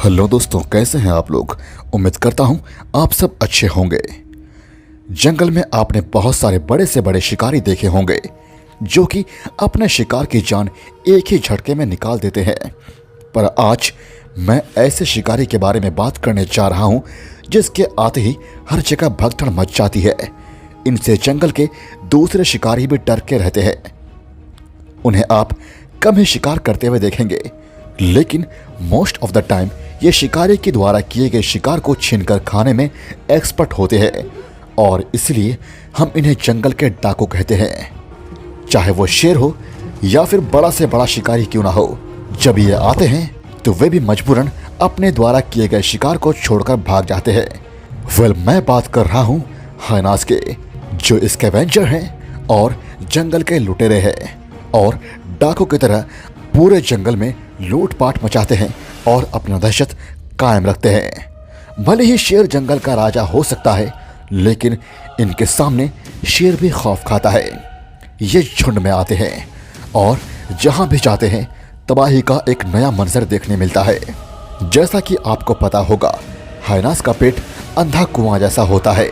Hello दोस्तों, कैसे हैं आप लोग। उम्मीद करता हूं आप सब अच्छे होंगे। जंगल में आपने बहुत सारे बड़े से बड़े शिकारी देखे होंगे जो कि अपने शिकार की जान एक ही झटके में निकाल देते हैं। पर आज मैं ऐसे शिकारी के बारे में बात करने जा रहा हूं जिसके आते ही हर जगह भगदड़ मच जाती है। इनसे जंगल के दूसरे शिकारी भी डर के रहते हैं। उन्हें आप कम ही शिकार करते हुए देखेंगे, लेकिन मोस्ट ऑफ द टाइम ये शिकारी के द्वारा किए गए शिकार को छीनकर खाने में एक्सपर्ट होते हैं और इसलिए हम इन्हें जंगल के डाकू कहते हैं। चाहे वो शेर हो या फिर बड़ा से बड़ा शिकारी क्यों ना हो, जब ये आते हैं तो वे भी मजबूरन अपने द्वारा किए गए शिकार को छोड़कर भाग जाते हैं। मैं बात कर रहा हूँ हाइनास के, जो स्कैवेंजर हैं और जंगल के लुटेरे हैं और डाकू की तरह पूरे जंगल में लूटपाट मचाते हैं और अपना दहशत कायम रखते हैं। भले ही शेर जंगल का राजा हो सकता है, लेकिन इनके सामने शेर भी खौफ खाता है। ये झुंड में आते हैं और जहां भी जाते हैं तबाही का एक नया मंजर देखने मिलता है। जैसा कि आपको पता होगा, हाइनास का पेट अंधा कुआं जैसा होता है।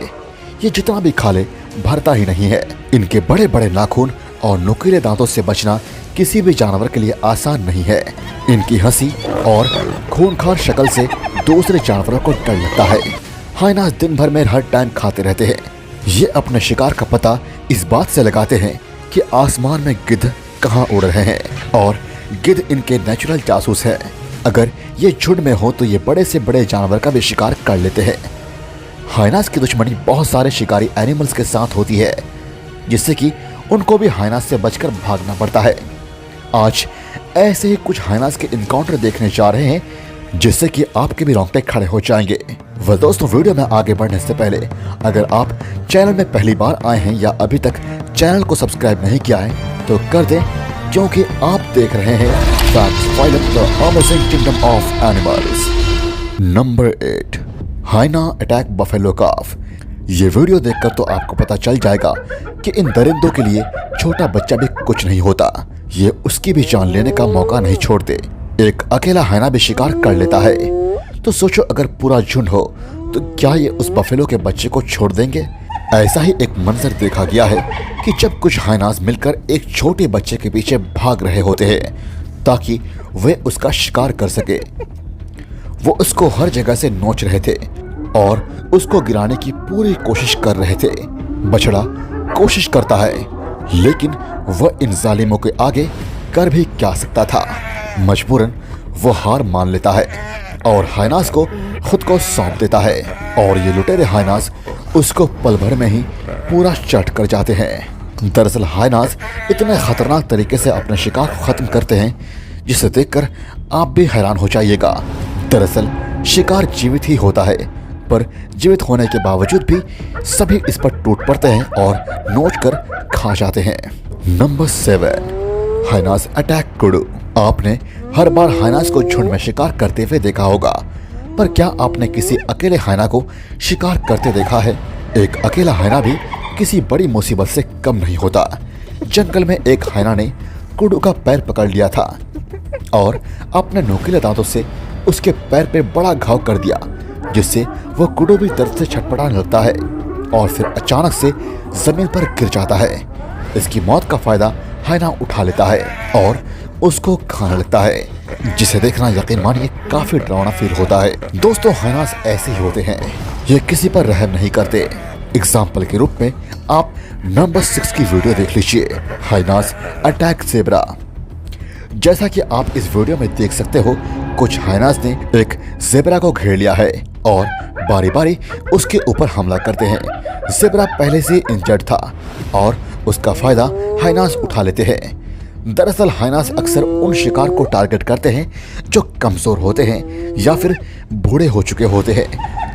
ये जितना भी खा ले भरता ही नहीं है। इनके बड़े बड़े नाखून और नुकीले दांतों से बचना किसी भी जानवर के लिए आसान नहीं है। इनकी हंसी और खूंखार शक्ल से दूसरे जानवरों को डर लगता है। हाइनास दिन भर में हर टाइम खाते रहते हैं। ये अपने शिकार का पता इस बात से लगाते हैं कि आसमान में गिद्ध कहाँ उड़ रहे हैं, और गिद्ध इनके नेचुरल जासूस है। अगर ये झुंड में हो तो ये बड़े से बड़े जानवर का भी शिकार कर लेते हैं। हाइनास की दुश्मनी बहुत सारे शिकारी एनिमल्स के साथ होती है, जिससे कि उनको भी हाइनास से बचकर भागना पड़ता है। आज ऐसे ही कुछ हाइनास के इनकाउंटर देखने जा रहे हैं जिससे कि आपके भी रोंगटे खड़े हो जाएंगे। दोस्तों, वीडियो में आगे बढ़ने से पहले अगर आप चैनल में पहली बार आए हैं या अभी तक चैनल को सब्सक्राइब नहीं किया है तो कर दें, क्योंकि आप देख रहे हैं the amazing kingdom of animals. Number 8, hyena attack buffalo calf. ये वीडियो देखकर तो आपको पता चल जाएगा कि इन दरिंदों के लिए छोटा बच्चा भी कुछ नहीं होता। ये उसकी भी जान लेने का मौका नहीं छोड़ते। एक अकेला हाइना भी शिकार कर लेता है, तो सोचो अगर पूरा झुंड हो तो क्या ये उस बफेलो के बच्चे को छोड़ देंगे। ऐसा ही एक मंजर देखा गया है कि जब कुछ हाइनास मिलकर एक छोटे बच्चे के पीछे भाग रहे होते हैं ताकि वे उसका शिकार कर सके। वो उसको हर जगह से नोच रहे थे और उसको गिराने की पूरी कोशिश कर रहे थे। बछड़ा कोशिश करता है, लेकिन वह इन जालिमों के आगे कर भी क्या सकता था। मजबूरन वो हार मान लेता है और हाइनास को खुद को सौंप देता है, और ये लुटेरे हाइनास उसको पल भर में ही पूरा चट कर जाते हैं। दरअसल हाइनास इतने खतरनाक तरीके से अपने शिकार को खत्म करते हैं जिसे देखकर आप भी हैरान हो जाइएगा। दरअसल शिकार जीवित ही होता है, पर जीवित होने के बावजूद भी सभी इस पर टूट पड़ते हैं और नोच कर खा जाते हैं। नंबर 7, हाइनास अटैक कुडू। आपने हर बार हाइनास को झुंड में शिकार करते हुए देखा होगा, पर क्या आपने किसी अकेले हाइना को शिकार करते देखा है। एक अकेला हाइना भी किसी बड़ी मुसीबत से कम नहीं होता। जंगल में एक हाइना ने कुडू का पैर पकड़ लिया था और अपने नुकीले दांतों से उसके पैर पे बड़ा घाव कर दिया, जिससे वो कुडू भी दर्द से छटपटाने लगता है और फिर अचानक से जमीन पर गिर जाता है। इसकी मौत का फायदा हाइना उठा लेता है और उसको खाने लगता है, जिसे देखना यकीन मानिए काफी डरावना फील होता है। दोस्तों, हाइनास ऐसे ही होते हैं, ये किसी पर रहम नहीं करते। एग्जाम्पल के रूप में आप नंबर 6 की वीडियो देख लीजिए, हाइनास अटैक ज़ेब्रा। जैसा कि आप इस वीडियो में देख सकते हो, कुछ हाइनास ने एक ज़ेब्रा को घेर लिया है और बारी बारी उसके ऊपर हमला करते हैं। ज़ेब्रा पहले से इंजर्ड था और उसका फायदा हाइनास उठा लेते हैं। दरअसल हाइनास अक्सर उन शिकार को टारगेट करते हैं जो कमजोर होते हैं या फिर बूढ़े हो चुके होते हैं,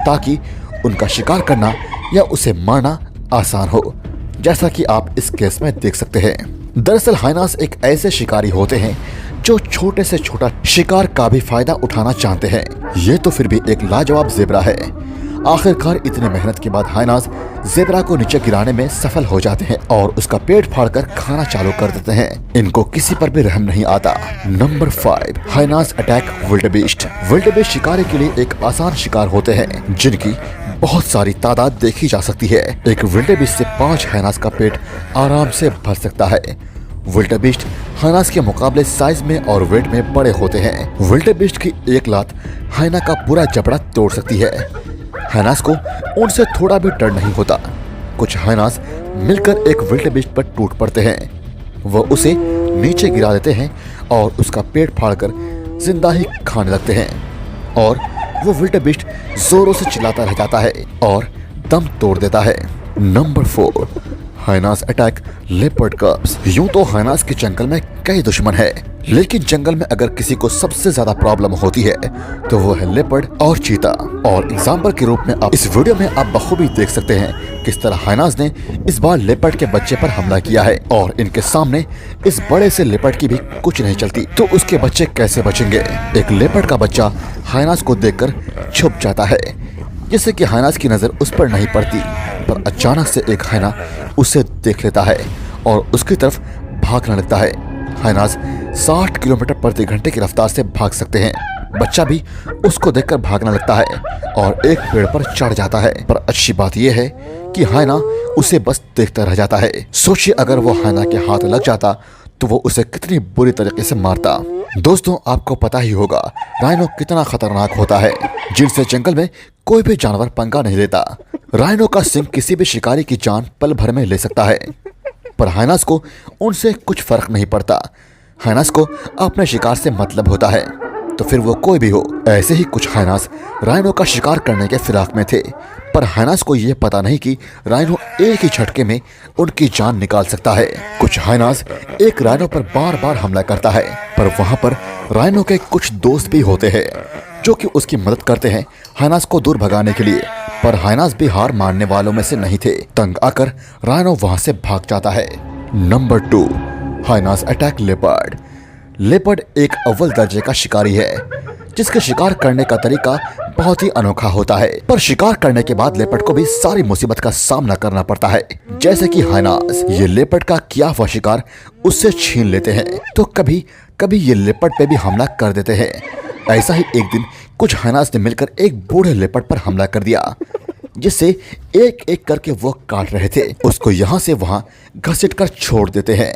ताकि उनका शिकार करना या उसे मारना आसान हो, जैसा कि आप इस केस में देख सकते हैं। दरअसल हाइनास एक ऐसे शिकारी होते हैं जो छोटे से छोटा शिकार का भी फायदा उठाना चाहते हैं। ये तो फिर भी एक लाजवाब ज़ेब्रा है। आखिरकार इतने मेहनत के बाद हाइनाज ज़ेबरा को नीचे गिराने में सफल हो जाते हैं और उसका पेट फाड़कर खाना चालू कर देते हैं। इनको किसी पर भी रहम नहीं आता। Number 5, hyenas attack wildebeest. Wildebeest शिकारी के लिए एक आसान शिकार होते हैं जिनकी बहुत सारी तादाद देखी जा सकती है। एक विल्डेबीस्ट से 5 हाइनाज का पेट आराम से भर सकता है। विल्डेबीस्ट हाइनाज के मुकाबले साइज में और वेट में बड़े होते हैं। विल्डेबीस्ट की एक लात हाइना का पूरा जबड़ा तोड़ सकती है। हाइनाज को उनसे थोड़ा भी डर नहीं होता। कुछ हाइनाज मिलकर एक विल्डेबीस्ट पर टूट पड़ते हैं। वह उसे नीचे गिरा देते हैं और उसका पेट फाड़कर जिंदा ही खाने लगते हैं और वो विल्डेबीस्ट जोरों से चिल्लाता रह जाता है और दम तोड़ देता है। Number 4, hyenas attack leopard कब्स। यूं तो हाइनाज के जंगल में कई दुश्मन है, लेकिन जंगल में अगर किसी को सबसे ज्यादा प्रॉब्लम होती है तो वो है लेपर्ड और चीता। और एग्जाम्पल के रूप में आप इस वीडियो में आप बखूबी देख सकते हैं किस तरह हाइनाज ने इस बार लेपर्ड के बच्चे पर हमला किया है और इनके सामने इस बड़े से लेपर्ड की भी कुछ नहीं चलती, तो उसके बच्चे कैसे बचेंगे। एक लेपर्ड का बच्चा हाइनाज को देखकर छुप जाता है जिससे कि हाइनाज की नजर उस पर नहीं पड़ती, पर अचानक से एक हाइना उसे देख लेता है और उसकी तरफ भागने लगता है। हाइनाज 60 किलोमीटर प्रति घंटे की रफ्तार से भाग सकते हैं। बच्चा भी उसको देखकर भागने लगता है और एक पेड़ पर चढ़ जाता है। पर अच्छी बात यह है कि हाइना उसे बस देखता रह जाता है। सोचिए अगर वो हाइना के हाथ लग जाता तो वो उसे कितनी बुरी तरीके से मारता। दोस्तों, आपको पता ही होगा राइनो कितना खतरनाक होता है, जिनसे जंगल में कोई भी जानवर पंगा नहीं लेता। राइनो का सिंह किसी भी शिकारी की जान पल भर में ले सकता है, पर हाइनाज को उनसे कुछ फर्क नहीं पड़ता। हाइनाज को अपने शिकार से मतलब होता है, तो फिर वो कोई भी हो। ऐसे ही कुछ हाइनाज राइनो का शिकार करने के फिराक में थे, पर हाइनाज को यह पता नहीं कि राइनो एक ही झटके में उनकी जान निकाल सकता है। कुछ हाइनाज एक राइनो पर बार बार हमला करता है, पर वहां पर राइनो के कुछ दोस्त भी होते हैं जो कि उसकी मदद करते हैं हाइनाज को दूर भगाने के लिए। पर हाइनाज भी हार मानने वालों में से नहीं थे। तंग आकर राइनो वहां से भाग जाता है। Number 2, hyenas attack leopard. Leopard एक अव्वल दर्जे का शिकारी है जिसके शिकार करने का तरीका बहुत ही अनोखा होता है, पर शिकार करने के बाद लेपर्ड को भी सारी मुसीबत का सामना करना पड़ता है। जैसे कि हाइनाज ये लेपर्ड का किया हुआ शिकार उससे छीन लेते हैं, तो कभी कभी ये लेपर्ड पे भी हमला कर देते हैं। ऐसा ही एक दिन कुछ हाइनाज ने मिलकर एक बूढ़े लेपर्ड पर हमला कर दिया, जिससे एक एक करके वो काट रहे थे। उसको यहाँ से वहाँ घसीट कर छोड़ देते हैं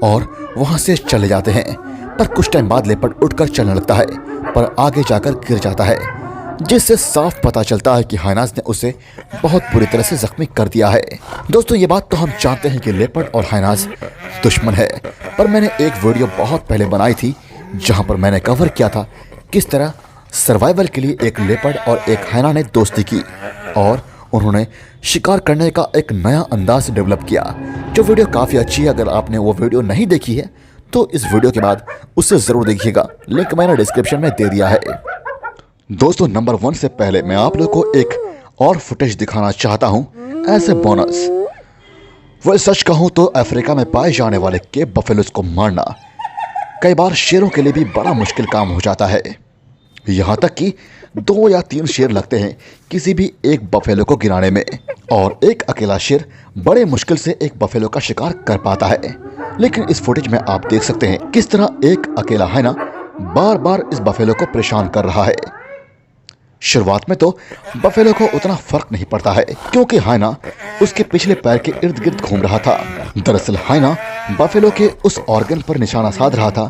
और वहाँ से चले जाते हैं। पर कुछ टाइम बाद लेपर्ड उठकर चलने लगता है, पर आगे जाकर गिर जाता है, जिससे साफ पता चलता है कि हाइनाज ने उसे बहुत बुरी तरह से जख्मी कर दिया है। दोस्तों, ये बात तो हम जानते हैं कि लेपर्ड और हाइनाज दुश्मन है, पर मैंने एक वीडियो बहुत पहले बनाई थी जहां पर मैंने कवर किया था किस तरह सर्वाइवल के लिए एक लेपर्ड और एक हाइना ने दोस्ती की और उन्होंने शिकार करने का एक नया अंदाज डेवलप किया। जो वीडियो काफ़ी अच्छी है। अगर आपने वो वीडियो नहीं देखी है तो इस वीडियो के बाद उसे ज़रूर देखिएगा, लिंक मैंने डिस्क्रिप्शन में दे दिया है। दोस्तों, नंबर 1 से पहले मैं आप लोग को एक और फुटेज दिखाना चाहता हूं एज ए बोनस। वह सच कहूं तो अफ्रीका में पाए जाने वाले केप बफेलोज को मारना कई बार शेरों के लिए भी बड़ा मुश्किल काम हो जाता है। यहाँ तक कि 2 या 3 शेर लगते हैं किसी भी एक बफेलो को गिराने में, और एक अकेला शेर बड़े मुश्किल से एक बफेलो का शिकार कर पाता है। लेकिन इस फुटेज में आप देख सकते हैं किस तरह एक अकेला हाइना बार बार इस बफेलो को परेशान कर रहा है। शुरुआत में तो बफेलो को उतना फर्क नहीं पड़ता है क्योंकि हाइना उसके पिछले पैर के इर्द गिर्द घूम रहा था। दरअसल हाइना बफेलो के उस ऑर्गन पर निशाना साध रहा था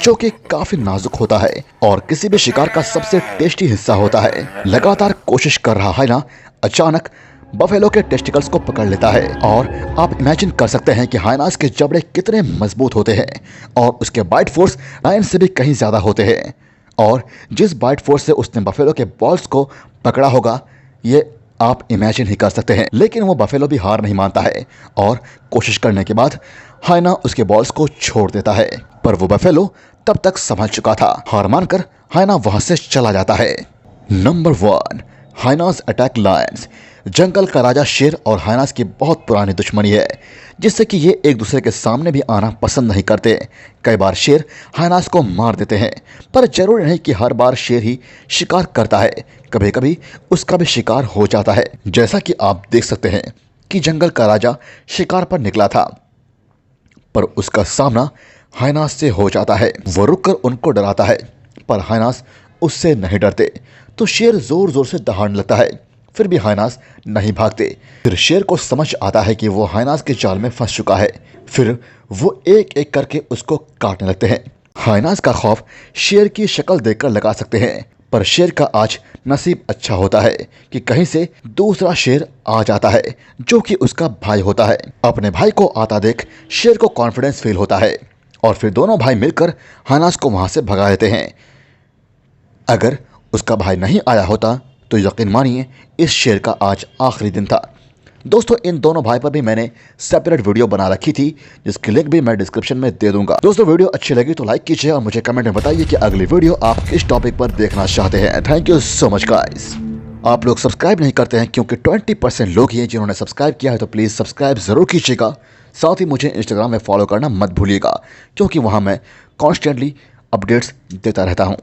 जो कि काफी नाजुक होता है और किसी भी शिकार का सबसे टेस्टी हिस्सा होता है। लगातार कोशिश कर रहा हाइना अचानक बफेलो के टेस्टिकल्स को पकड़ लेता है और आप इमेजिन कर सकते हैं कि हाइनास के जबड़े कितने मजबूत होते हैं और उसके बाइट फोर्स लायन से भी कहीं ज्यादा होते हैं। और जिस बाइट फोर्स से उसने बफेलो के बॉल्स को पकड़ा होगा ये आप इमेजिन ही कर सकते हैं। लेकिन वो बफेलो भी हार नहीं मानता है और कोशिश करने के बाद हाइना उसके बॉल्स को छोड़ देता है, पर वो बफेलो तब तक संभल चुका था। हार मानकर हाइना वहां से चला जाता है। Number 1, hyenas attack lions. जंगल का राजा शेर और हाइनास की बहुत पुरानी दुश्मनी है, जिससे कि ये एक दूसरे के सामने भी आना पसंद नहीं करते। कई बार शेर हाइनास को मार देते हैं, पर जरूरी नहीं कि हर बार शेर ही शिकार करता है, कभी कभी उसका भी शिकार हो जाता है। जैसा कि आप देख सकते हैं कि जंगल का राजा शिकार पर निकला था, पर उसका सामना हाइनास से हो जाता है। वो रुककर उनको डराता है, पर हाइनास उससे नहीं डरते, तो शेर जोर जोर से दहाड़ने लगता है। फिर भी हाइनास नहीं भागते। फिर शेर को समझ आता है कि वो हाइनास के जाल में फंस चुका है। फिर वो एक एक करके उसको काटने लगते हैं। हाइनास का खौफ शेर की शक्ल देखकर लगा सकते हैं, पर शेर का आज नसीब अच्छा होता है कि कहीं से दूसरा शेर आ जाता है, जो कि उसका भाई होता है। अपने भाई को आता देख शेर को कॉन्फिडेंस फील होता है, और फिर दोनों भाई मिलकर हाइनास को वहां से भगा देते हैं। अगर उसका भाई नहीं आया होता तो यकीन मानिए इस शेर का आज आखिरी दिन था। दोस्तों, इन दोनों भाई पर भी मैंने सेपरेट वीडियो बना रखी थी, जिसकी लिंक भी मैं डिस्क्रिप्शन में दे दूंगा। दोस्तों, वीडियो अच्छी लगी तो लाइक कीजिए और मुझे कमेंट में बताइए कि अगली वीडियो आप किस टॉपिक पर देखना चाहते हैं। Thank you so much guys. आप लोग सब्सक्राइब नहीं करते हैं क्योंकि 20% लोग ही हैं जिन्होंने सब्सक्राइब किया है, तो प्लीज़ सब्सक्राइब ज़रूर कीजिएगा। साथ ही मुझे इंस्टाग्राम में फॉलो करना मत भूलिएगा, क्योंकि वहाँ मैं कॉन्स्टेंटली अपडेट्स देता रहता हूँ।